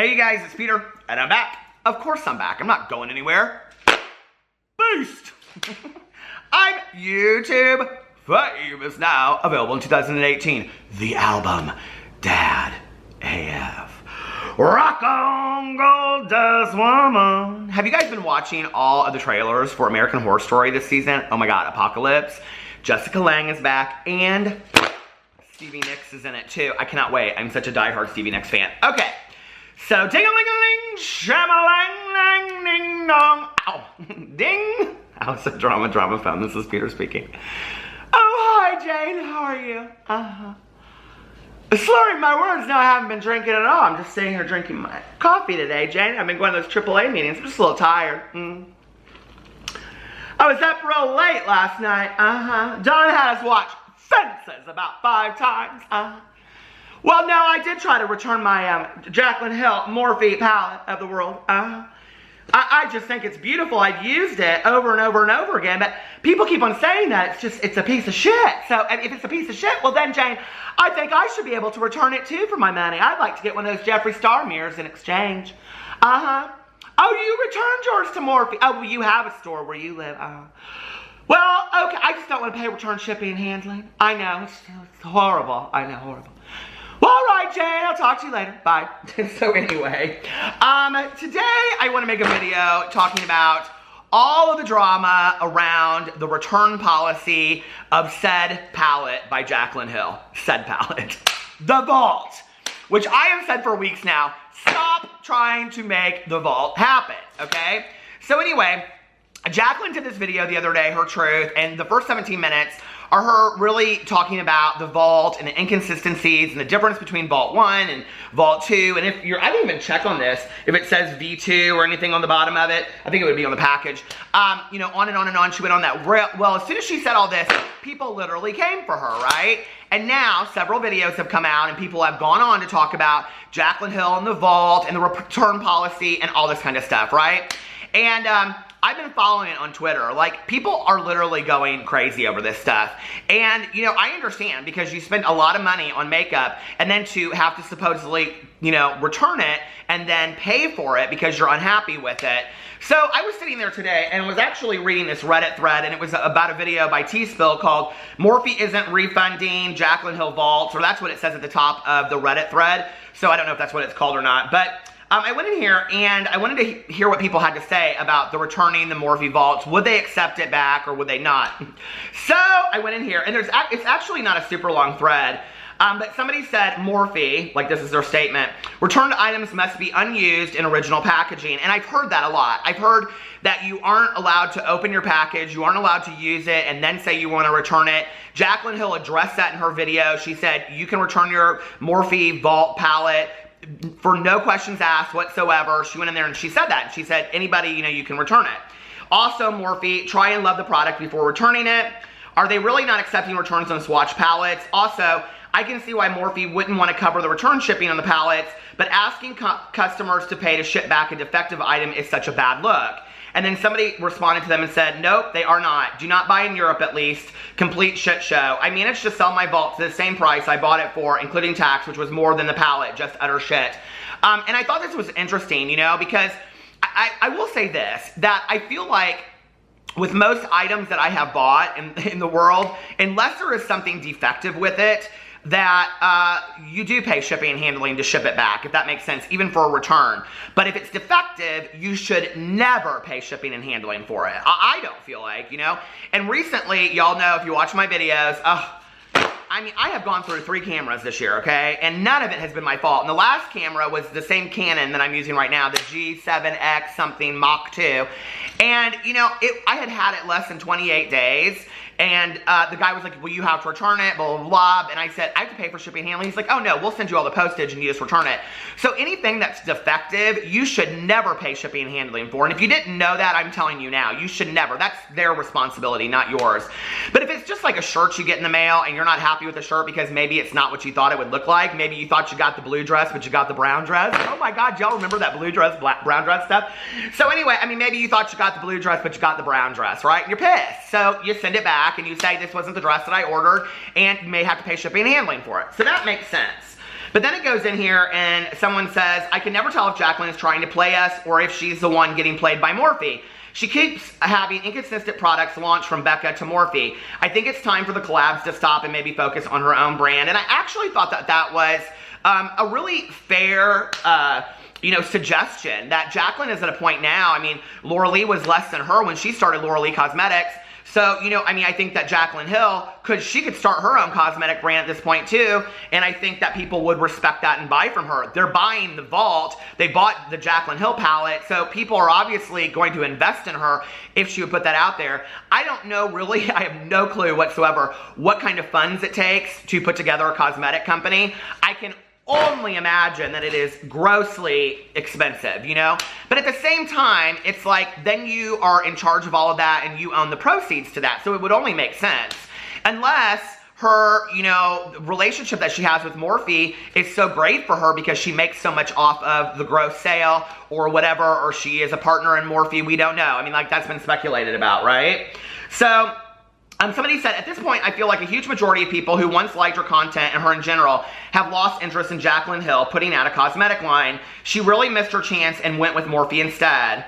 Hey you guys, it's Peter, and I'm back. Of course I'm back. I'm not going anywhere. Boost! I'm YouTube famous now. Available in 2018. The album, Dad AF. Rock on, gold dust woman. Have you guys been watching all of the trailers for American Horror Story this season? Oh my god, Apocalypse. Jessica Lange is back, and Stevie Nicks is in it too. I cannot wait. I'm such a diehard Stevie Nicks fan. Okay. So, ding-a-ling-a-ling, sham-a-lang-lang, ding-dong. Ow. Ding. Oh, it's a drama phone. This is Peter speaking. Oh, hi, Jane. How are you? Slurring my words. No, I haven't been drinking at all. I'm just sitting here drinking my coffee today, Jane. I've been going to those AAA meetings. I'm just a little tired. I was up real late last night. Don had us watch Fences about 5 times. Well, no, I did try to return my Jaclyn Hill Morphe palette of the world. I just think it's beautiful. I've used it over and over and over again, but people keep on saying that it's a piece of shit. So if it's a piece of shit, well then, Jane, I think I should be able to return it too for my money. I'd like to get one of those Jeffree Star mirrors in exchange. Oh, you returned yours to Morphe. Oh, well, you have a store where you live. Well, okay, I just don't want to pay return shipping and handling. I know, it's horrible. I know, horrible. Well, all right, Jane, I'll talk to you later. Bye. So anyway, today I want to make a video talking about all of the drama around the return policy of said palette by Jaclyn Hill. Said palette. The Vault, which I have said for weeks now, stop trying to make the Vault happen, okay? So anyway, Jaclyn did this video the other day, her truth, and the first 17 minutes are her really talking about the Vault and the inconsistencies and the difference between Vault 1 and Vault 2. And if you're, I didn't even check on this, if it says V2 or anything on the bottom of it. I think it would be on the package. You know, on and on and on. She went on that. Well, as soon as she said all this, people literally came for her, right? And now several videos have come out and people have gone on to talk about Jaclyn Hill and the Vault and the return policy and all this kind of stuff, right? And I've been following it on Twitter. Like, people are literally going crazy over this stuff. And, you know, I understand because you spend a lot of money on makeup and then to have to supposedly, you know, return it and then pay for it because you're unhappy with it. So I was sitting there today and was actually reading this Reddit thread, and it was about a video by T-Spill called Morphe Isn't Refunding Jaclyn Hill Vaults, or that's what it says at the top of the Reddit thread. So I don't know if that's what it's called or not, but I went in here and I wanted to hear what people had to say about the returning the Morphe Vaults. Would they accept it back or would they not? So I went in here and it's actually not a super long thread, but somebody said Morphe, like this is their statement, returned items must be unused in original packaging. And I've heard that a lot. I've heard that you aren't allowed to open your package, you aren't allowed to use it and then say you want to return it. Jaclyn Hill addressed that in her video. She said you can return your Morphe Vault palette for no questions asked whatsoever. She went in there and she said that. She said, anybody, you know, you can return it. Also, Morphe, try and love the product before returning it. Are they really not accepting returns on swatch palettes? Also, I can see why Morphe wouldn't want to cover the return shipping on the palettes, but asking customers to pay to ship back a defective item is such a bad look. And then somebody responded to them and said, nope, they are not. Do not buy in Europe at least. Complete shit show. I managed to sell my Vault to the same price I bought it for, including tax, which was more than the palette. Just utter shit. And I thought this was interesting, you know, because I will say this, that I feel like with most items that I have bought in the world, unless there is something defective with it, that you do pay shipping and handling to ship it back, if that makes sense, even for a return. But if it's defective, you should never pay shipping and handling for it. I don't feel like, you know. And recently, y'all know, if you watch my videos, I mean, I have gone through 3 cameras this year, okay? And none of it has been my fault. And the last camera was the same Canon that I'm using right now, the G7X something Mach 2. And, you know, I had had it less than 28 days. And the guy was like, well, you have to return it, blah, blah, blah. And I said, I have to pay for shipping and handling. He's like, oh, no, we'll send you all the postage and you just return it. So anything that's defective, you should never pay shipping and handling for. And if you didn't know that, I'm telling you now, you should never. That's their responsibility, not yours. But if it's just like a shirt you get in the mail and you're not happy with the shirt because maybe it's not what you thought it would look like, maybe you thought you got the blue dress, but you got the brown dress. Oh my God, y'all remember that blue dress, brown dress stuff? So anyway, I mean, maybe you thought you got the blue dress, but you got the brown dress, right? And you're pissed. So you send it back and you say, this wasn't the dress that I ordered, and you may have to pay shipping and handling for it. So that makes sense. But then it goes in here and someone says, I can never tell if Jaclyn is trying to play us or if she's the one getting played by Morphe. She keeps having inconsistent products launched from Becca to Morphe. I think it's time for the collabs to stop and maybe focus on her own brand. And I actually thought that that was a really fair suggestion, that Jaclyn is at a point now. I mean, Laura Lee was less than her when she started Laura Lee Cosmetics. So, I think that Jaclyn Hill could start her own cosmetic brand at this point too, and I think that people would respect that and buy from her. They're buying the vault, they bought the Jaclyn Hill palette, so people are obviously going to invest in her if she would put that out there. I don't know really, I have no clue whatsoever what kind of funds it takes to put together a cosmetic company. I can only imagine that it is grossly expensive, But at the same time, it's like, then you are in charge of all of that and you own the proceeds to that. So it would only make sense. Unless her, relationship that she has with Morphe is so great for her because she makes so much off of the gross sale or whatever, or she is a partner in Morphe, we don't know. I mean, like, that's been speculated about, right? So, somebody said, at this point, I feel like a huge majority of people who once liked her content and her in general have lost interest in Jaclyn Hill putting out a cosmetic line. She really missed her chance and went with Morphe instead.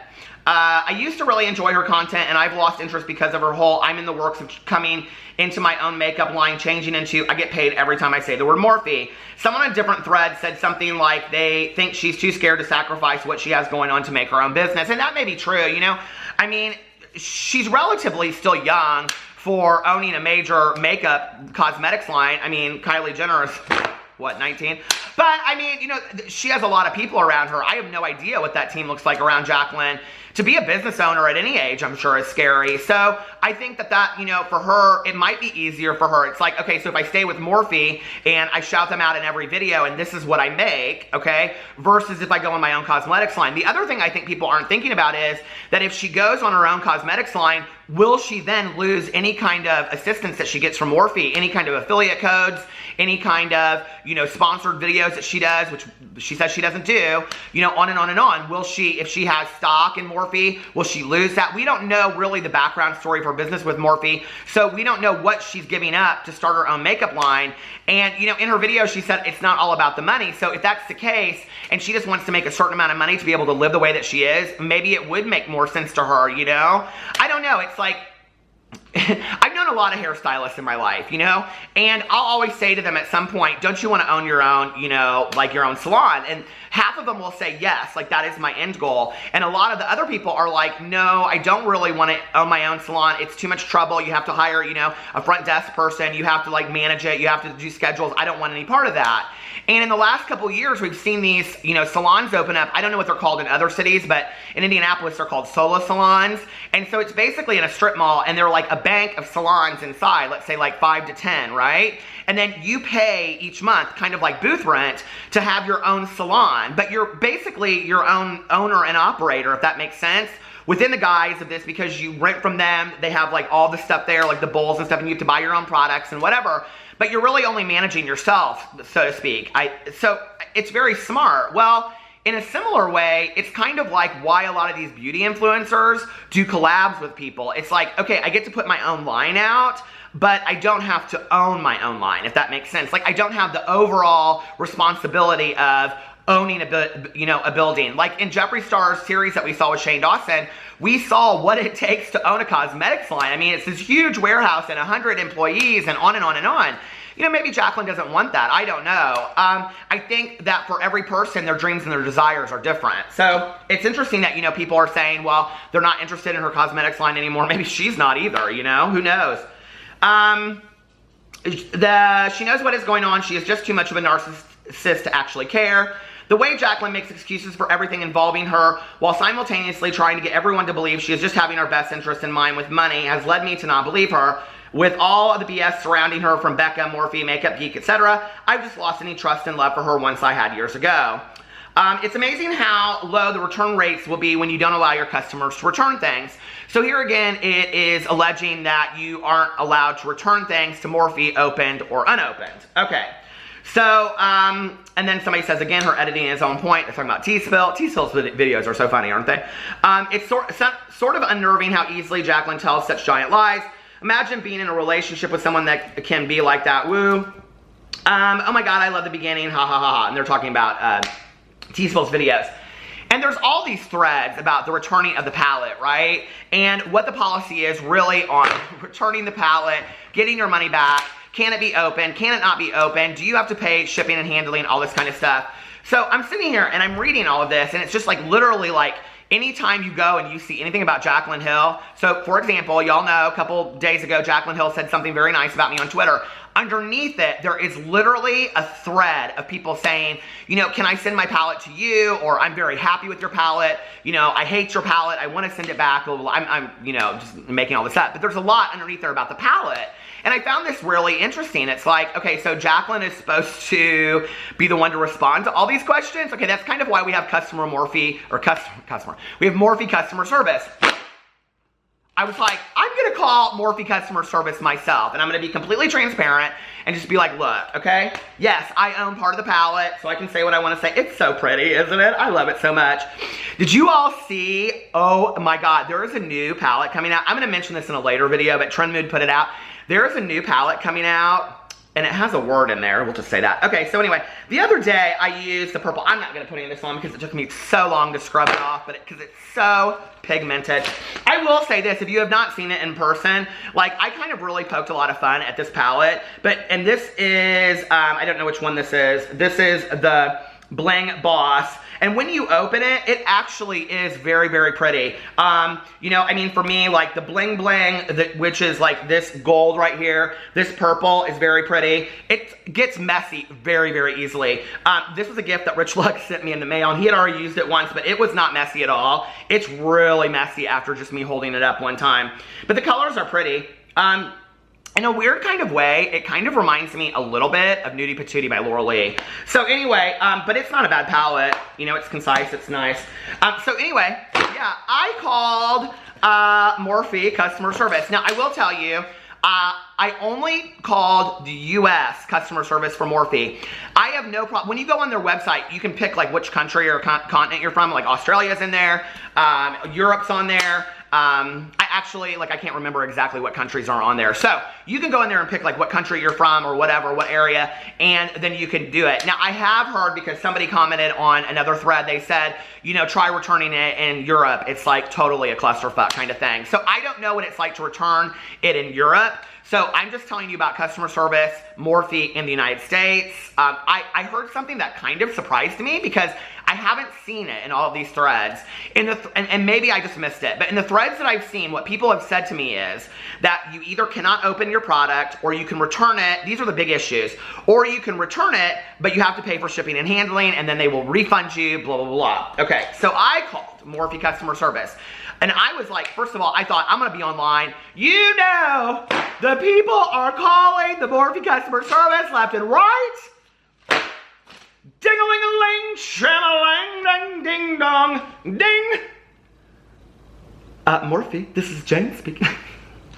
I used to really enjoy her content, and I've lost interest because of her whole I'm in the works of coming into my own makeup line, changing into I get paid every time I say the word Morphe. Someone on a different thread said something like they think she's too scared to sacrifice what she has going on to make her own business, and that may be true, I mean, she's relatively still young for owning a major makeup cosmetics line. I mean, Kylie Jenner is, what, 19? But, I mean, she has a lot of people around her. I have no idea what that team looks like around Jaclyn. To be a business owner at any age, I'm sure, is scary. So I think that, for her, it might be easier for her. It's like, okay, so if I stay with Morphe and I shout them out in every video and this is what I make, okay, versus if I go on my own cosmetics line. The other thing I think people aren't thinking about is that if she goes on her own cosmetics line, will she then lose any kind of assistance that she gets from Morphe, any kind of affiliate codes, any kind of, sponsored videos that she does, which she says she doesn't do, on and on and on. Will she, if she has stock in Morphe, will she lose that? We don't know really the background story of her business with Morphe, so we don't know what she's giving up to start her own makeup line. And, in her video, she said it's not all about the money. So if that's the case, and she just wants to make a certain amount of money to be able to live the way that she is, maybe it would make more sense to her, I don't know. It's like, I've known a lot of hairstylists in my life, and I'll always say to them at some point, don't you want to own your own, like your own salon? And half of them will say yes, like that is my end goal. And a lot of the other people are like, no, I don't really want to own my own salon. It's too much trouble. You have to hire, a front desk person. You have to like manage it. You have to do schedules. I don't want any part of that. And in the last couple of years, we've seen these, salons open up. I don't know what they're called in other cities, but in Indianapolis, they're called solo salons. And so it's basically in a strip mall, and they're like a bank of salons inside, let's say like 5 to 10, right? And then you pay each month, kind of like booth rent, to have your own salon. But you're basically your own owner and operator, if that makes sense, within the guise of this, because you rent from them. They have like all the stuff there, like the bowls and stuff, and you have to buy your own products and whatever. But you're really only managing yourself, so to speak. So it's very smart. Well, in a similar way, it's kind of like why a lot of these beauty influencers do collabs with people. It's like, okay, I get to put my own line out, but I don't have to own my own line, if that makes sense. Like, I don't have the overall responsibility of owning a building. Like in Jeffree Star's series that we saw with Shane Dawson, we saw what it takes to own a cosmetics line. I mean, it's this huge warehouse and 100 employees and on and on and on. Maybe Jaclyn doesn't want that. I don't know. I think that for every person, their dreams and their desires are different. So it's interesting that, people are saying, well, they're not interested in her cosmetics line anymore. Maybe she's not either, who knows? She knows what is going on. She is just too much of a narcissist to actually care. The way Jaclyn makes excuses for everything involving her while simultaneously trying to get everyone to believe she is just having her best interest in mind with money has led me to not believe her. With all of the BS surrounding her from Becca, Morphe, Makeup Geek, etc., I've just lost any trust and love for her once I had years ago. It's amazing how low the return rates will be when you don't allow your customers to return things. So here again, it is alleging that you aren't allowed to return things to Morphe opened or unopened. Okay. So, and then somebody says, again, her editing is on point. They're talking about T-Spill. T-Spill's videos are so funny, aren't they? It's sort of unnerving how easily Jaclyn tells such giant lies. Imagine being in a relationship with someone that can be like that. Woo. oh my God, I love the beginning, ha ha ha ha. And they're talking about T-Spill's videos. And there's all these threads about the returning of the pallet, right? And what the policy is really on returning the pallet, getting your money back. Can it be open? Can it not be open? Do you have to pay shipping and handling, all this kind of stuff? So I'm sitting here and I'm reading all of this, and it's just like literally like anytime you go and you see anything about Jaclyn Hill. So for example, y'all know a couple days ago, Jaclyn Hill said something very nice about me on Twitter. Underneath it, there is literally a thread of people saying, you know, can I send my pallet to you? Or I'm very happy with your pallet. You know, I hate your pallet. I want to send it back. I'm you know, just making all this up. But there's a lot underneath there about the pallet. And I found this really interesting. It's like, okay, so Jaclyn is supposed to be the one to respond to all these questions. Okay, that's kind of why we have we have Morphe customer service. I was like, I'm going to call Morphe customer service myself, and I'm going to be completely transparent and just be like, look, okay, yes, I own part of the pallet, so I can say what I want to say. It's so pretty, isn't it? I love it so much. Did you all see, oh my God, there is a new pallet coming out. I'm going to mention this in a later video, but Trend Mood put it out. There is a new palette coming out, and it has a word in there. We'll just say that. Okay, so anyway, the other day I used the purple. I'm not going to put any of this on because it took me so long to scrub it off, but because it's so pigmented. I will say this, if you have not seen it in person, like I kind of really poked a lot of fun at this palette, and this is, I don't know which one this is. This is the Bling Boss. And when you open it, it actually is very, very pretty. You know, I mean, for me, like the bling bling, which is like this gold right here, this purple is very pretty. It gets messy very, very easily. This was a gift that Rich Luck sent me in the mail, and he had already used it once, but it was not messy at all. It's really messy after just me holding it up one time. But the colors are pretty. In a weird kind of way, it kind of reminds me a little bit of Nudie Patootie by Laura Lee. So anyway, but it's not a bad palette. You know, it's concise, it's nice. So anyway, yeah, I called Morphe customer service. Now, I will tell you, I only called the US customer service for Morphe. I have no problem. When you go on their website, you can pick like which country or continent you're from. Like Australia's in there, Europe's on there. I can't remember exactly what countries are on there. So you can go in there and pick like what country you're from or whatever, what area, and then you can do it. Now I have heard, because somebody commented on another thread, they said, you know, try returning it in Europe. It's like totally a clusterfuck kind of thing. So I don't know what it's like to return it in Europe. So I'm just telling you about customer service, Morphe in the United States. I heard something that kind of surprised me because I haven't seen it in all of these threads. And maybe I just missed it. But in the threads that I've seen, what people have said to me is that you either cannot open your product or you can return it. These are the big issues. Or you can return it, but you have to pay for shipping and handling, and then they will refund you, blah, blah, blah. Okay, so I called Morphe customer service. And I was like, first of all, I thought, I'm going to be online. You know, the people are calling the Morphe customer service left and right. Ding-a-ling-a-ling, sham-a-lang, ding, dong, ding. Morphe, this is Jane speaking. Oh,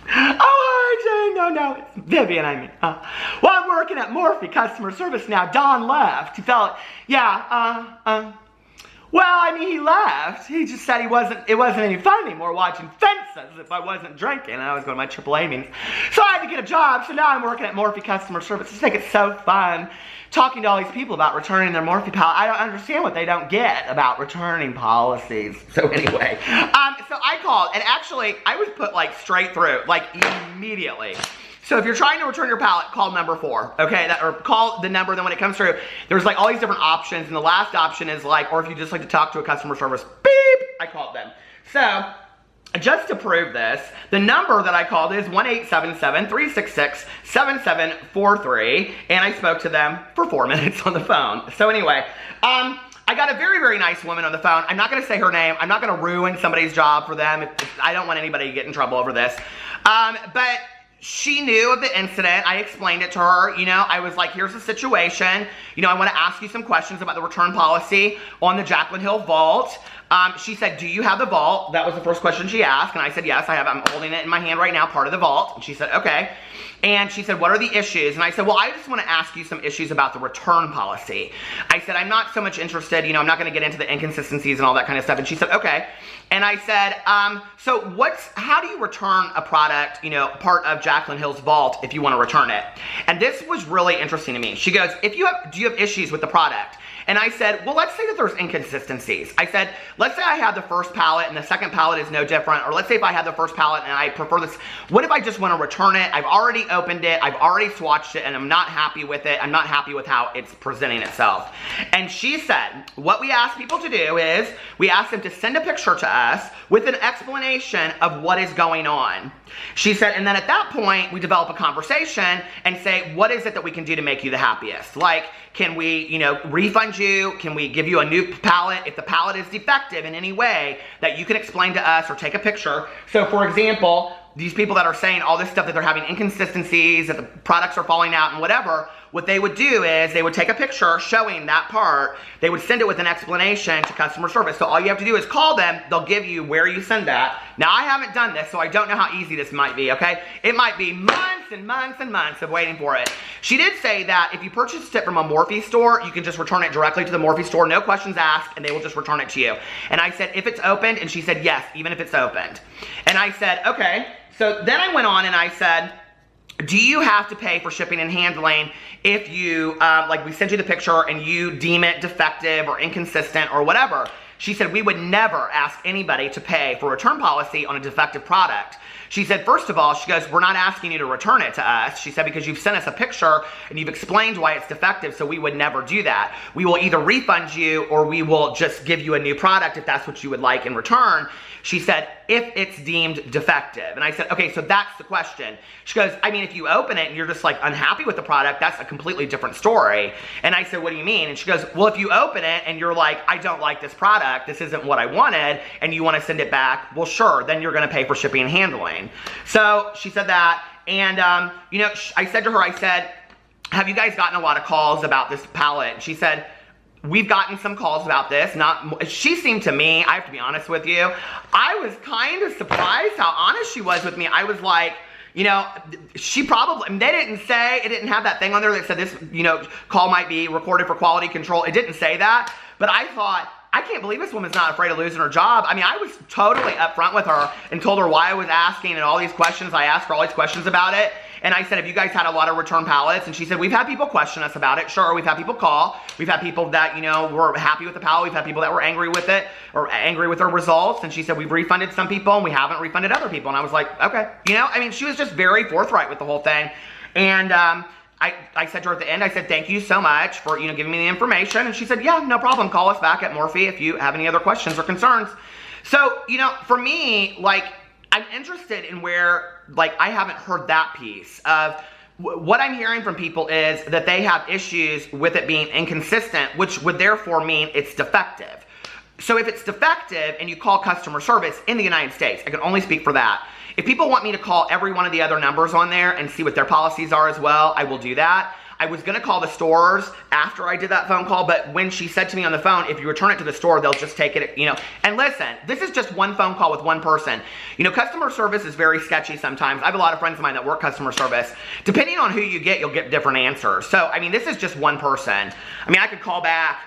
hi, Jane. No, it's Vivian, I mean. Well, I'm working at Morphe customer service now. Don left. He felt, well, I mean, he left. He just said it wasn't any fun anymore watching Fences if I wasn't drinking, and I was going to my AAA meetings. So I had to get a job, so now I'm working at Morphe customer service. I just think it's so fun talking to all these people about returning their Morphe palette. I don't understand what they don't get about returning policies. So anyway, so I called, and actually, I was put like straight through, like immediately. So if you're trying to return your palette, call number 4, okay? Or call the number, then when it comes through, there's like all these different options, and the last option is like, or if you just like to talk to a customer service, beep, I called them. So, just to prove this, the number that I called is 1-877-366-7743, and I spoke to them for 4 minutes on the phone. So anyway, I got a very, very nice woman on the phone. I'm not going to say her name. I'm not going to ruin somebody's job for them. I don't want anybody to get in trouble over this. But she knew of the incident. I explained it to her. You know, I was like, here's the situation. You know, I want to ask you some questions about the return policy on the Jaclyn Hill vault. She said, do you have the vault? That was the first question she asked. And I said, yes, I have. I'm holding it in my hand right now, part of the vault. And she said, okay. And she said, what are the issues? And I said, well, I just want to ask you some issues about the return policy. I said, I'm not so much interested, I'm not going to get into the inconsistencies and all that kind of stuff. And she said, okay. And I said, so how do you return a product, part of Jaclyn Hill's vault if you want to return it? And this was really interesting to me. She goes, do you have issues with the product? And I said, well, let's say that there's inconsistencies. I said, let's say I have the first pallet and the second pallet is no different. Or let's say if I have the first pallet and I prefer this, what if I just want to return it? I've already opened it, I've already swatched it, and I'm not happy with it. I'm not happy with how it's presenting itself. And she said, what we ask people to do is, we ask them to send a picture to us with an explanation of what is going on. She said, and then at that point, we develop a conversation and say, what is it that we can do to make you the happiest? Like, can we, refund you? Can we give you a new pallet? If the pallet is defective in any way, that you can explain to us or take a picture. So for example, these people that are saying all this stuff, that they're having inconsistencies, that the products are falling out and whatever, what they would do is they would take a picture showing that part. They would send it with an explanation to customer service. So all you have to do is call them. They'll give you where you send that. Now, I haven't done this, so I don't know how easy this might be, okay? It might be months and months and months of waiting for it. She did say that if you purchased it from a MORPHE'S store, you can just return it directly to the MORPHE'S store, no questions asked, and they will just return it to you. And I said, if it's opened? And she said, yes, even if it's opened. And I said, okay. So then I went on and I said, do you have to pay for shipping and handling if you, we send you the picture and you deem it defective or inconsistent or whatever? She said, we would never ask anybody to pay for a return policy on a defective product. She said, first of all, she goes, we're not asking you to return it to us. She said, because you've sent us a picture and you've explained why it's defective, so we would never do that. We will either refund you or we will just give you a new product if that's what you would like in return. She said, if it's deemed defective. And I said, okay, so that's the question. She goes, I mean, if you open it and you're just like unhappy with the product, that's a completely different story. And I said, what do you mean? And she goes, well, if you open it and you're like, I don't like this product, this isn't what I wanted, and you want to send it back, well, sure, then you're going to pay for shipping and handling. So she said that, and I said to her, I said, have you guys gotten a lot of calls about this pallet? And she said, we've gotten some calls about this. She seemed to me, I have to be honest with you, I was kind of surprised how honest she was with me. I was like, she probably, they didn't say, it didn't have that thing on there that said this, call might be recorded for quality control. It didn't say that, but I thought, I can't believe this woman's not afraid of losing her job. I mean, I was totally upfront with her and told her why I was asking and all these questions. I asked her all these questions about it. And I said, have you guys had a lot of return pallets? And she said, we've had people question us about it. Sure, we've had people call. We've had people that, were happy with the pallet. We've had people that were angry with it or angry with our results. And she said, we've refunded some people and we haven't refunded other people. And I was like, okay. I mean, she was just very forthright with the whole thing. And I said to her at the end, I said, thank you so much for, giving me the information. And she said, yeah, no problem. Call us back at Morphe if you have any other questions or concerns. So, for me, I'm interested in where, I haven't heard that piece of what I'm hearing from people is that they have issues with it being inconsistent, which would therefore mean it's defective. So if it's defective and you call customer service in the United States, I can only speak for that. If people want me to call every one of the other numbers on there and see what their policies are as well, I will do that. I was going to call the stores after I did that phone call, but when she said to me on the phone, if you return it to the store, they'll just take it, And listen, this is just one phone call with one person. Customer service is very sketchy sometimes. I have a lot of friends of mine that work customer service. Depending on who you get, you'll get different answers. So, I mean, this is just one person. I mean, I could call back.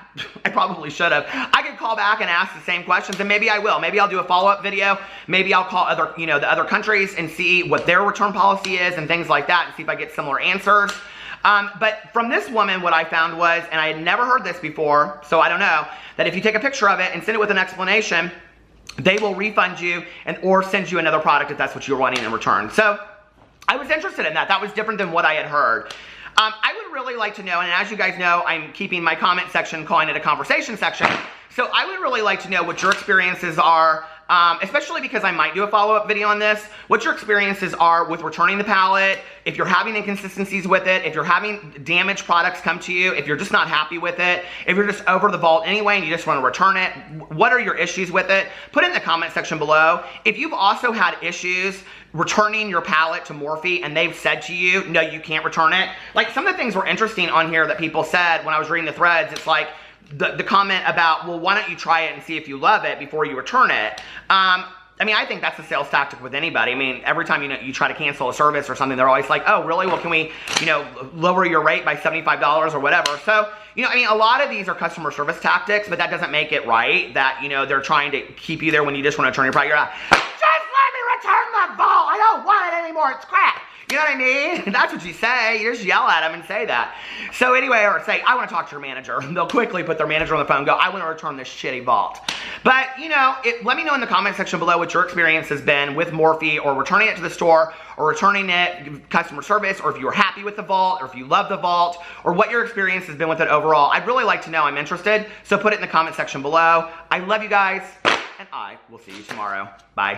I probably should have. I could call back and ask the same questions, and maybe I will. Maybe I'll do a follow-up video. Maybe I'll call the other countries and see what their return policy is and things like that and see if I get similar answers. But from this woman, what I found was, and I had never heard this before, so I don't know, that if you take a picture of it and send it with an explanation, they will refund you or send you another product if that's what you're wanting in return. So I was interested in that. That was different than what I had heard. I would really like to know, and as you guys know, I'm keeping my comment section, calling it a conversation section. So I would really like to know what your experiences are, especially because I might do a follow-up video on this, what your experiences are with returning the pallet, if you're having inconsistencies with it, if you're having damaged products come to you, if you're just not happy with it, if you're just over the vault anyway and you just want to return it, what are your issues with it? Put it in the comment section below. If you've also had issues returning your pallet to Morphe and they've said to you, no, you can't return it. Like, some of the things were interesting on here that people said when I was reading the threads. It's like, the comment about, well, why don't you try it and see if you love it before you return it? I mean, I think that's a sales tactic with anybody. I mean, every time you try to cancel a service or something, they're always like, oh, really? Well, can we, lower your rate by $75 or whatever? So, I mean, a lot of these are customer service tactics, but that doesn't make it right that, they're trying to keep you there when you just want to return your product. You're like, just let me return the vault. I don't want it anymore. It's crap. You know what I mean? That's what you say. You just yell at them and say that. So anyway, or say, I want to talk to your manager. They'll quickly put their manager on the phone and go, I want to return this shitty vault. But, let me know in the comment section below what your experience has been with Morphe, or returning it to the store, or returning it customer service, or if you were happy with the vault, or if you love the vault, or what your experience has been with it overall. I'd really like to know. I'm interested. So put it in the comment section below. I love you guys, and I will see you tomorrow. Bye.